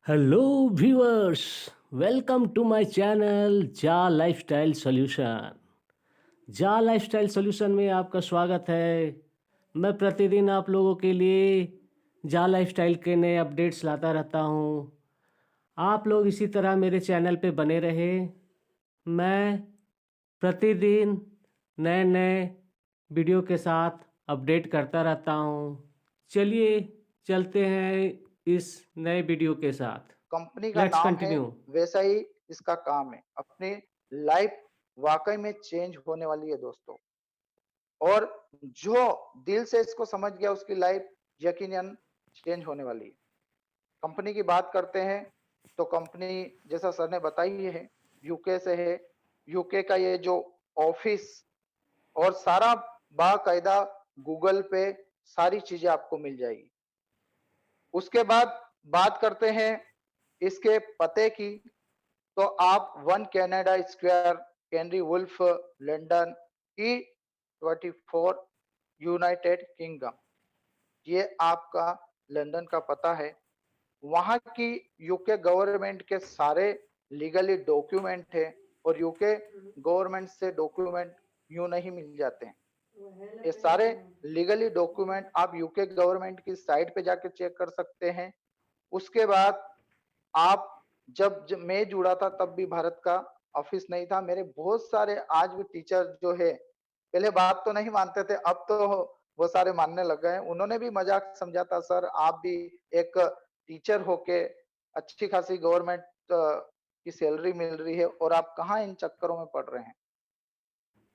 Hello viewers, welcome to my channel जा lifestyle solution. जा lifestyle solution में आपका स्वागत है। मैं प्रतिदिन आप लोगों के लिए जा लाइफस्टाइल के नए अपडेट्स लाता रहता हूँ। आप लोग इसी तरह मेरे चैनल पे बने रहे। मैं प्रतिदिन नए नए वीडियो के साथ अपडेट करता रहता हूँ। चलिए चलते हैं इस नए वीडियो के साथ। कंपनी का लेट्स नाम है, कंटिन्यू। वैसा ही इसका काम है। अपनी लाइफ वाकई में चेंज होने वाली है दोस्तों। और जो दिल से इसको समझ गया उसकी लाइफ यकीनन चेंज होने वाली है। कंपनी की बात करते हैं तो कंपनी, जैसा सर ने बताई है, यूके से है। यूके का ये जो ऑफिस और सारा बाकायदा गूगल पे सारी चीजें आपको मिल जाएगी। उसके बाद बात करते हैं इसके पते की, तो आप 1 Canada Square, Canary Wharf, London, E24, United Kingdom, ये आपका लंदन का पता है। वहां की यूके गवर्नमेंट के सारे लीगली डॉक्यूमेंट है, और यूके गवर्नमेंट से डॉक्यूमेंट यूं नहीं मिल जाते हैं। ये सारे लीगली डॉक्यूमेंट आप यूके गवर्नमेंट की साइट पे जाके चेक कर सकते हैं। उसके बाद आप, जब मैं जुड़ा था तब भी भारत का ऑफिस नहीं था। मेरे बहुत सारे आज भी टीचर जो है, पहले बात तो नहीं मानते थे, अब तो वो सारे मानने लग गए हैं। उन्होंने भी मजाक समझा था, सर आप भी एक टीचर होके अच्छी खासी गवर्नमेंट की सैलरी मिल रही है और आप कहाँ इन चक्करों में पड़ रहे हैं।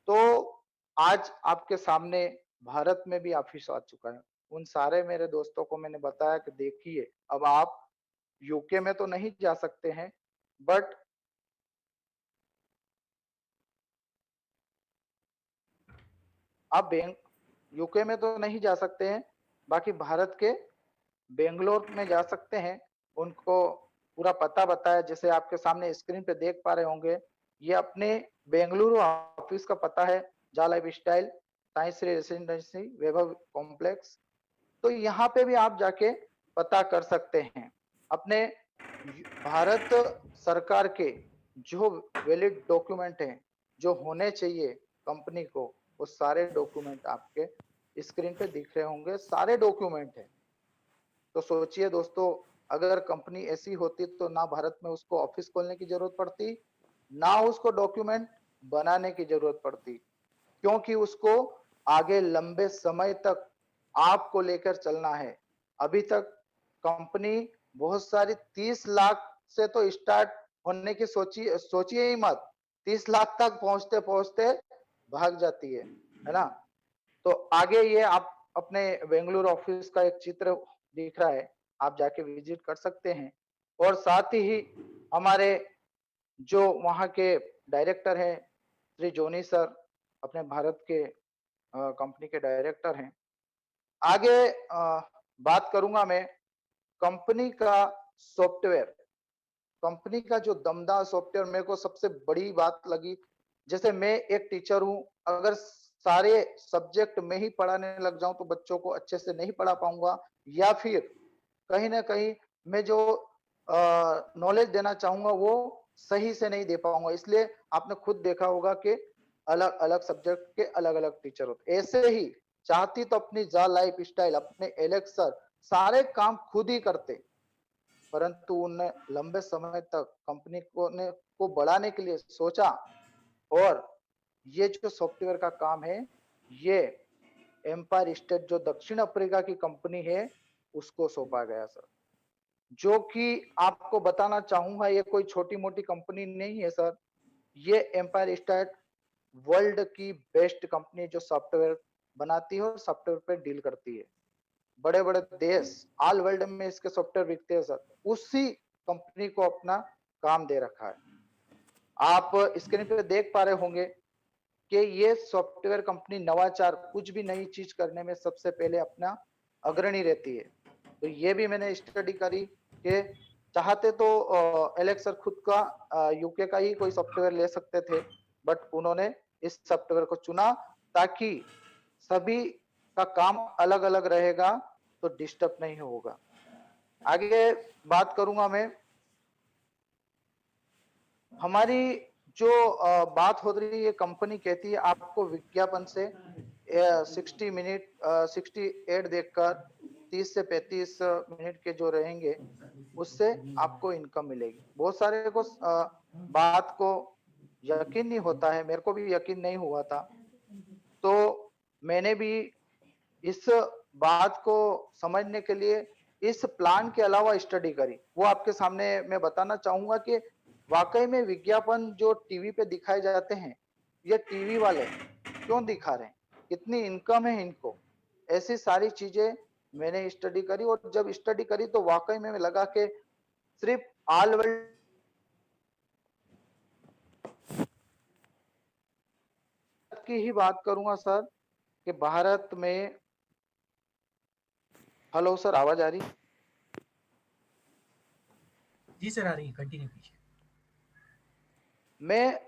तो आज आपके सामने भारत में भी ऑफिस आ चुका है। उन सारे मेरे दोस्तों को मैंने बताया कि देखिए, अब आप यूके में तो नहीं जा सकते हैं, बट आप बैंक यूके में तो नहीं जा सकते हैं, बाकी भारत के बेंगलोर में जा सकते हैं। उनको पूरा पता बताया, जैसे आपके सामने स्क्रीन पे देख पा रहे होंगे। ये अपने बेंगलुरु ऑफिस का पता है, जा lifestyle, Sai Shri residency, Vaibhav complex. तो यहाँ पे भी आप जाके पता कर सकते हैं। अपने भारत सरकार के जो वैलिड डॉक्यूमेंट हैं, जो होने चाहिए कंपनी को, वो सारे डॉक्यूमेंट आपके स्क्रीन पे दिख रहे होंगे, सारे डॉक्यूमेंट हैं। तो सोचिए दोस्तों, अगर कंपनी ऐसी होती तो ना भारत में उसको ऑफिस खोलने की जरूरत पड़ती, ना उसको डॉक्यूमेंट बनाने की जरूरत पड़ती, क्योंकि उसको आगे लंबे समय तक आपको लेकर चलना है। अभी तक कंपनी बहुत सारी 30 लाख से तो स्टार्ट होने की सोचिए सोचिए ही मत, 30 लाख तक पहुंचते पहुंचते भाग जाती है ना। तो आगे ये आप अपने बेंगलुरु ऑफिस का एक चित्र दिख रहा है, आप जाके विजिट कर सकते हैं। और साथ ही हमारे जो वहाँ के डायरेक्टर हैं, श्री जोनी सर, अपने भारत के कंपनी के डायरेक्टर हैं। आगे बात करूंगा मैं कंपनी का सॉफ्टवेयर। कंपनी का जो दमदार सॉफ्टवेयर मेरे को सबसे बड़ी बात लगी। जैसे मैं एक टीचर हूं, अगर सारे सब्जेक्ट में ही पढ़ाने लग जाऊं तो बच्चों को अच्छे से नहीं पढ़ा पाऊंगा, या फिर कहीं ना कहीं मैं जो नॉलेज देना चाहूंगा वो सही से नहीं दे पाऊंगा। इसलिए आपने खुद देखा होगा कि अलग अलग सब्जेक्ट के अलग अलग टीचर होते। ऐसे ही चाहती तो अपनी जा लाइफ स्टाइल, अपने एलेक्स सर सारे काम खुद ही करते, परंतु उनने लंबे समय तक कंपनी को बढ़ाने के लिए सोचा, और ये जो सॉफ्टवेयर का काम है, ये एम्पायर स्टेट जो दक्षिण अफ्रीका की कंपनी है उसको सौंपा गया सर। जो कि आपको बताना चाहूंगा, ये कोई छोटी मोटी कंपनी नहीं है सर। ये एम्पायर स्टेट वर्ल्ड की बेस्ट कंपनी जो सॉफ्टवेयर बनाती है और सॉफ्टवेयर पे डील करती है। बड़े बड़े देश, ऑल वर्ल्ड में इसके सॉफ्टवेयर बिकते हैं सर। उसी कंपनी को अपना काम दे रखा है। आप स्क्रीन पे देख पा रहे होंगे कि ये सॉफ्टवेयर कंपनी नवाचार, कुछ भी नई चीज करने में सबसे पहले अपना अग्रणी रहती है। तो ये भी मैंने स्टडी करी कि चाहते तो एलेक्स सर खुद का यूके का ही कोई सॉफ्टवेयर ले सकते थे, बट उन्होंने इस सॉफ्टवेयर को चुना ताकि सभी का काम अलग अलग रहेगा, तो डिस्टर्ब नहीं होगा। आगे बात करूंगा मैं हमारी जो बात हो रही है, कंपनी कहती है आपको विज्ञापन से 60 मिनट 68 देखकर 30 से 35 मिनट के जो रहेंगे उससे आपको इनकम मिलेगी। बहुत सारे को बात को यकीन नहीं होता है, मेरे को भी यकीन नहीं हुआ था। तो मैंने भी इस बात को समझने के लिए इस प्लान के अलावा स्टडी करी। वो आपके सामने मैं बताना चाहूंगा कि वाकई में विज्ञापन जो टीवी पे दिखाए जाते हैं, ये टीवी वाले क्यों दिखा रहे हैं, कितनी इनकम है इनको, ऐसी सारी चीजें मैंने स्टडी करी। और जब स्टडी करी तो वाकई में लगा कि सिर्फ ऑल वर्ल्ड की ही बात करूंगा सर, कि भारत में, हेलो सर, आवाज आ रही? जी सर, आ रही है, कंटिन्यू कीजिए। मैं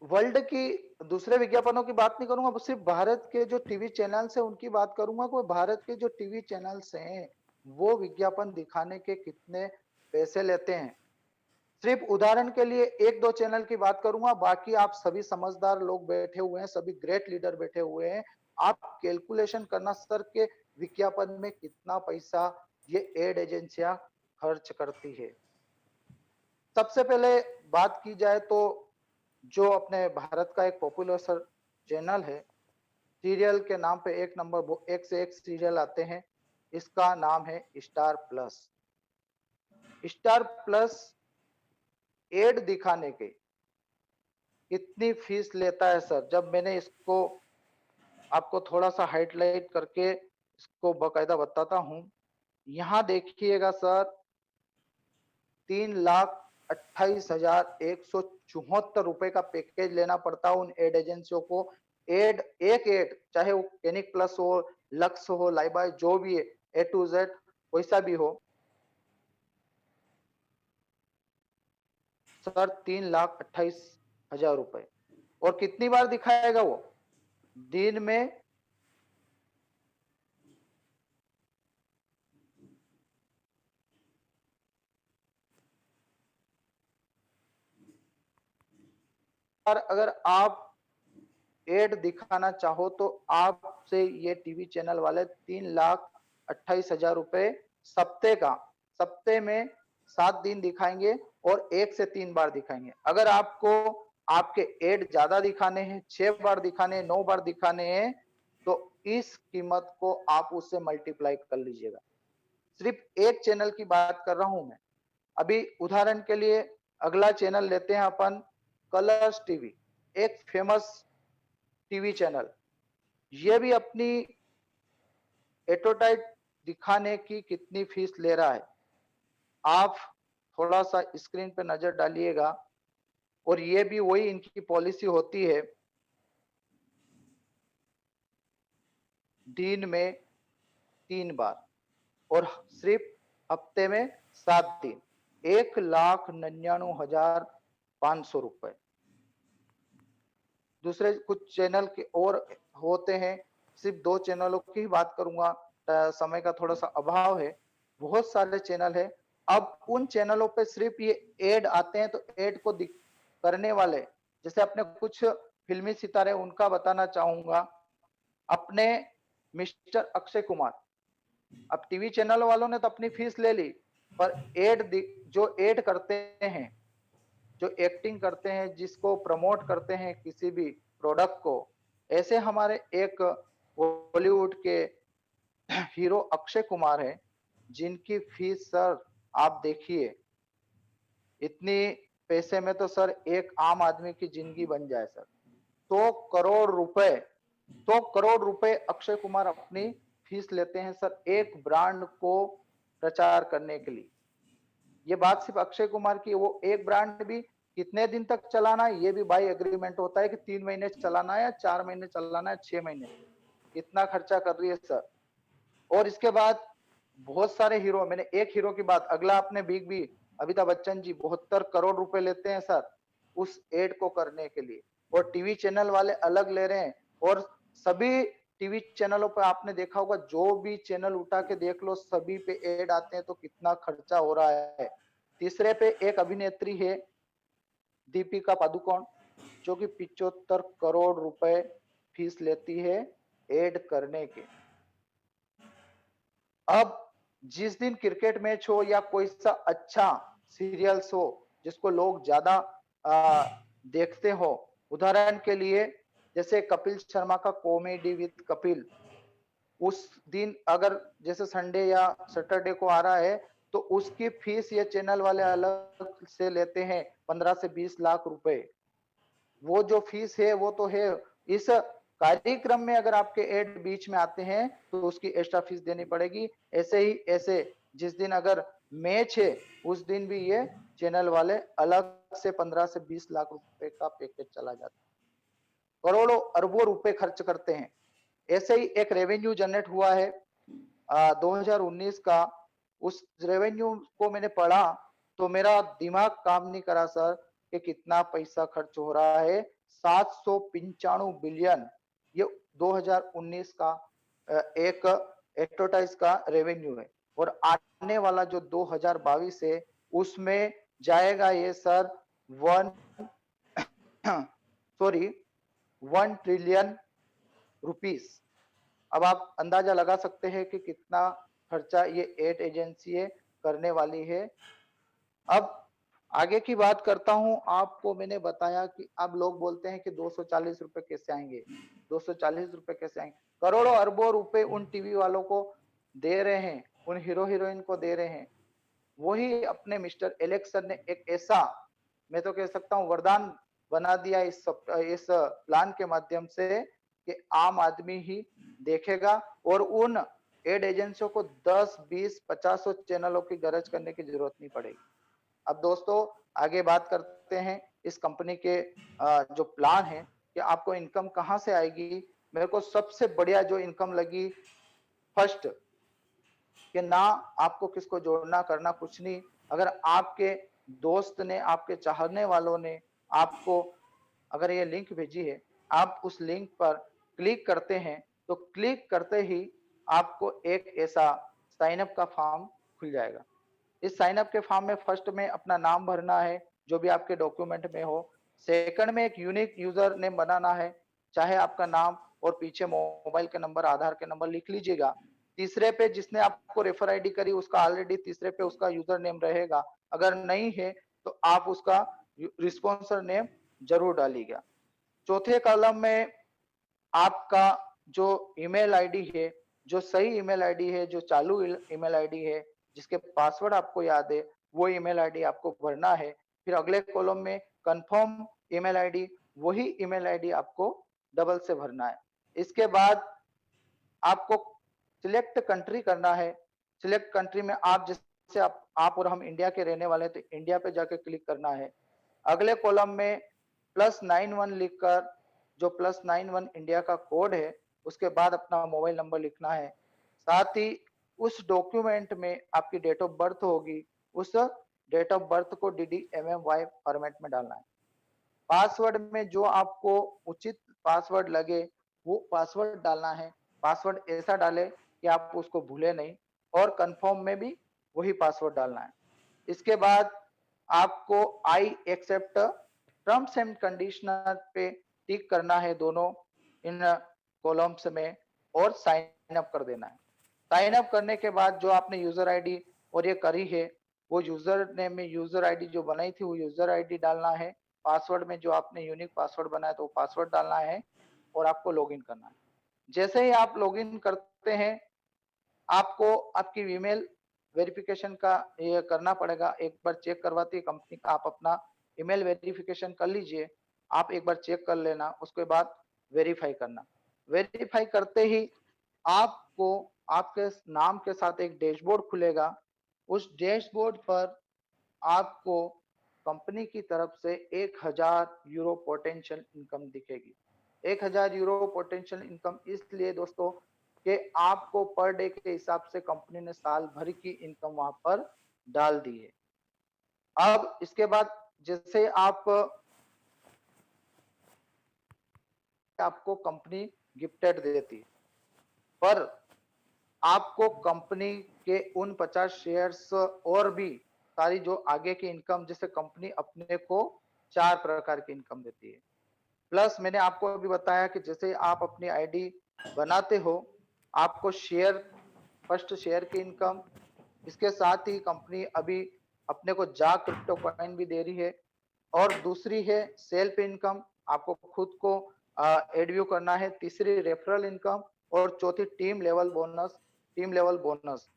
वर्ल्ड की दूसरे विज्ञापनों की बात नहीं करूंगा, सिर्फ भारत के जो टीवी चैनल्स हैं उनकी बात करूंगा। कोई भारत के जो टीवी चैनल्स हैं वो विज्ञापन दिखाने के कितने पैसे लेते हैं। सिर्फ उदाहरण के लिए एक दो चैनल की बात करूंगा, बाकी आप सभी समझदार लोग बैठे हुए हैं, सभी ग्रेट लीडर बैठे हुए हैं। आप कैलकुलेशन करना सर के विज्ञापन में कितना पैसा ये एड एजेंसियां खर्च करती है। सबसे पहले बात की जाए तो जो अपने भारत का एक पॉपुलर सर चैनल है, सीरियल के नाम पे एक नंबर एक से एक सीरियल आते हैं, इसका नाम है Star Plus. Star Plus ad दिखाने के कितनी फीस लेता है सर? जब मैंने इसको आपको थोड़ा सा हाईलाइट करके इसको बकायदा बताता हूं, यहां देखिएगा सर, 3,28,174 रुपए का पैकेज लेना पड़ता है उन एड एजेंसियों को। एड एक एड, चाहे वो क्लिनिक प्लस हो, लक्स हो, लाइबा, जो भी है, ए टू जेड वैसा भी हो सर, 3,28,000 रुपए। और कितनी बार दिखाएगा वो? दिन में अगर आप एड दिखाना चाहो तो आपसे ये टीवी चैनल वाले 3,28,000 रुपए सप्ते में 7 दिन दिखाएंगे और 1 से 3 बार दिखाएंगे। अगर आपको आपके एड ज्यादा दिखाने हैं, 6 बार दिखाने हैं, 9 बार दिखाने हैं, तो इस कीमत को आप उससे मल्टीप्लाई कर लीजिएगा। सिर्फ एक चैनल की बात कर रहा हूं मैं। अभी उदाहरण के लिए अगला चैनल लेते हैं अपन, कलर्स टीवी, एक फेमस टीवी चैनल। ये भी अपनी एडवर्टाइज दिखाने की कितनी फीस ले रहा है, आप थोड़ा सा स्क्रीन पे नजर डालिएगा। और ये भी वही इनकी पॉलिसी होती है, दिन में 3 बार और सिर्फ हफ्ते में 7 दिन, 1,99,500 रुपए। दूसरे कुछ चैनल के और होते हैं, सिर्फ 2 चैनलों की ही बात करूंगा, समय का थोड़ा सा अभाव है, बहुत सारे चैनल है। अब उन चैनलों पे सिर्फ ये एड आते हैं, तो एड को करने वाले, जैसे अपने कुछ फिल्मी सितारे, उनका बताना चाहूंगा। अपने मिस्टर अक्षय कुमार, अब टीवी चैनल वालों ने तो अपनी फीस ले ली, पर जो एड करते हैं, जो एक्टिंग करते हैं, जिसको प्रमोट करते हैं किसी भी प्रोडक्ट को, ऐसे हमारे एक बॉलीवुड के हीरो अक्षय कुमार है, जिनकी फीस सर आप देखिए, इतनी पैसे में तो सर एक आम आदमी की जिंदगी बन जाए सर। 2 करोड़ रुपए अक्षय कुमार अपनी फीस लेते हैं सर, एक ब्रांड को प्रचार करने के लिए। ये बात सिर्फ अक्षय कुमार की, वो एक ब्रांड भी कितने दिन तक चलाना है ये भी बाय एग्रीमेंट होता है, कि 3 महीने चलाना है या 4 महीने चलाना है, 6 महीने, इतना खर्चा कर रही है सर। और इसके बाद बहुत सारे हीरो, मैंने एक हीरो की बात, अगला अपने बिग बी अमिताभ बच्चन जी 72 करोड़ रुपए लेते हैं सर उस एड को करने के लिए, और टीवी चैनल वाले अलग ले रहे हैं। और सभी टीवी चैनलों पे आपने देखा होगा, जो भी चैनल उठा के देख लो, सभी पे एड आते हैं, तो कितना खर्चा हो रहा है। तीसरे पे एक अभिनेत्री है, दीपिका पादुकोण, जो कि 75 करोड़ रुपए फीस लेती है एड करने के। अब जिस दिन क्रिकेट मैच हो या कोई सा अच्छा सीरियल्स हो जिसको लोग ज्यादा देखते हो, उदाहरण के लिए जैसे कपिल शर्मा का कॉमेडी विद कपिल, उस दिन अगर जैसे संडे या सैटरडे को आ रहा है तो उसकी फीस ये चैनल वाले अलग से लेते हैं 15 से 20 लाख रुपए। वो जो फीस है वो तो है। इस कार्यक्रम में अगर आपके एड बीच में आते हैं तो उसकी एक्स्ट्रा फीस देनी पड़ेगी। ऐसे ही ऐसे जिस दिन अगर मैच है उस दिन भी ये चैनल वाले अलग से 15 से 20 लाख रुपए का पैकेज चला जाता है। करोड़ों अरबों रुपए खर्च करते हैं। ऐसे ही एक रेवेन्यू जनरेट हुआ है 2019 का। उस रेवेन्यू को मैंने पढ़ा तो मेरा दिमाग काम नहीं करा सर कि कितना पैसा खर्च हो रहा है। 795 बिलियन ये 2019 का एक एडवर्टाइज का रेवेन्यू है। और आने वाला जो 2022 है उसमें जाएगा ये सर 1 ट्रिलियन रुपीस। अब आप अंदाजा लगा सकते हैं कि कितना खर्चा ये एड एजेंसी करने वाली है। अब आगे की बात करता हूं। आपको मैंने बताया कि अब लोग बोलते हैं कि 240 रुपए कैसे आएंगे, 240 रुपए कैसे आएंगे। करोड़ों अरबों रुपए उन टीवी वालों को दे रहे हैं, उन हीरो हीरोइन को दे रहे हैं। वही अपने मिस्टर एलेक्स सर ने एक ऐसा, मैं तो कह सकता हूं वरदान बना दिया इस प्लान के माध्यम से कि आम आदमी ही देखेगा और उन एड एजेंसियों को 10, 20, 50 चैनलों की गरज करने की जरूरत नहीं पड़ेगी। अब दोस्तों आगे बात करते हैं इस कंपनी के जो प्लान है कि आपको इनकम कहां से आएगी। मेरे को सबसे बढ़िया जो इनकम लगी, फर्स्ट कि ना आपको किसको जोड़ना करना कुछ नहीं। अगर आपके दोस्त ने, आपके चाहने वालों ने आपको अगर ये लिंक भेजी है, आप उस लिंक पर क्लिक करते हैं तो क्लिक करते ही आपको एक ऐसा साइन अप का फॉर्म खुल जाएगा। इस साइन अप के फॉर्म में फर्स्ट में अपना नाम भरना है जो भी आपके डॉक्यूमेंट में हो। सेकंड में एक यूनिक यूजर नेम बनाना है, चाहे आपका नाम और पीछे मोबाइल के नंबर, आधार के नंबर लिख लीजिएगा। तीसरे पे जिसने आपको रेफर आईडी करी उसका ऑलरेडी तीसरे पे उसका यूजर नेम रहेगा। अगर नहीं है तो आप उसका रिस्पॉन्सर नेम जरूर डालिएगा। चौथे कॉलम में आपका जो ईमेल आईडी है, जो सही ईमेल आईडी है, जो चालू ईमेल आईडी है, जिसके पासवर्ड आपको याद है, वो ईमेल आईडी आपको भरना है। फिर अगले कॉलम में कंफर्म ईमेल आईडी, वही ईमेल आईडी आपको डबल से भरना है। इसके बाद आपको सिलेक्ट कंट्री करना है। सिलेक्ट कंट्री में आप जैसे आप और हम इंडिया के रहने वाले तो इंडिया पे जाके क्लिक करना है। अगले कॉलम में +91 लिखकर, जो +91 इंडिया का कोड है, उसके बाद अपना मोबाइल नंबर लिखना है। साथ ही उस डॉक्यूमेंट में आपकी डेट ऑफ बर्थ होगी, उस डेट ऑफ बर्थ को DDMMY फॉर्मेट में डालना है। पासवर्ड में जो आपको उचित पासवर्ड लगे वो पासवर्ड डालना है। पासवर्ड ऐसा डाले कि आप उसको भूले नहीं, और कंफर्म में भी वही पासवर्ड डालना है। इसके बाद आपको I accept terms and conditioner पे टिक करना है दोनों इन कॉलम्स में और साइन अप कर देना है। साइन अप करने के बाद जो आपने यूजर आईडी और ये करी है, वो यूजर नेम में यूजर आईडी जो बनाई थी वो यूजर आईडी डालना है। पासवर्ड में जो आपने यूनिक पासवर्ड बनाया तो वो पासवर्ड डालना है और आपको लॉगिन करना है। जैसे ही आप लॉगिन करते हैं आपको आपकी ईमेल वेरिफिकेशन का ये करना पड़ेगा। एक बार चेक करवाती है कंपनी का, आप अपना ईमेल वेरिफिकेशन कर लीजिए। आप एक बार चेक कर लेना, उसके बाद वेरीफाई करना। वेरीफाई करते ही आपको आपके नाम के साथ एक डैशबोर्ड खुलेगा। उस डैशबोर्ड पर आपको कंपनी की तरफ से 1000 यूरो पोटेंशियल इनकम दिखेगी। 1000 यूरो पोटेंशियल इनकम इसलिए दोस्तों कि आपको पर डे के हिसाब से कंपनी ने साल भर की इनकम वहां पर डाल दी है। अब इसके बाद जैसे आपको कंपनी गिफ्टेड देती है, पर आपको कंपनी के उन 50 शेयर्स और भी सारी जो आगे की इनकम, जैसे कंपनी अपने को 4 प्रकार की इनकम देती है। प्लस मैंने आपको अभी बताया कि जैसे आप अपनी आईडी बनाते हो, आपको शेयर फर्स्ट शेयर की इनकम, इसके साथ ही कंपनी अभी अपने को जा क्रिप्टो कॉइन भी दे रही है और दूसरी है सेल्फ इनकम, आपको खुद को एडव्यू करना है, तीसरी रेफरल इनकम और चौथी टीम लेवल बोनस।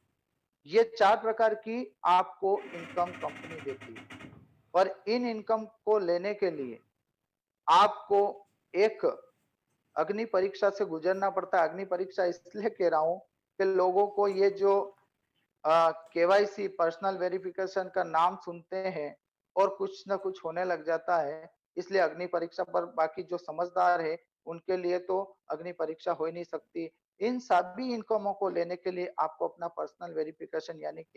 ये 4 प्रकार की आपको इनकम कंपनी देती है और इन इनकम को लेने के लिए आपको एक अग्नि परीक्षा से गुजरना पड़ता है। अग्नि परीक्षा इसलिए कह रहा हूँ कि लोगों को ये जो केवाईसी पर्सनल वेरिफिकेशन का नाम सुनते हैं और कुछ ना कुछ होने लग जाता है, इसलिए अग्नि परीक्षा पर बाकी जो समझदार है उनके लिए तो अग्नि परीक्षा हो ही नहीं सकती। इन सभी इनकमों को लेने के लिए आपको अपना पर्सनल वेरिफिकेशन यानी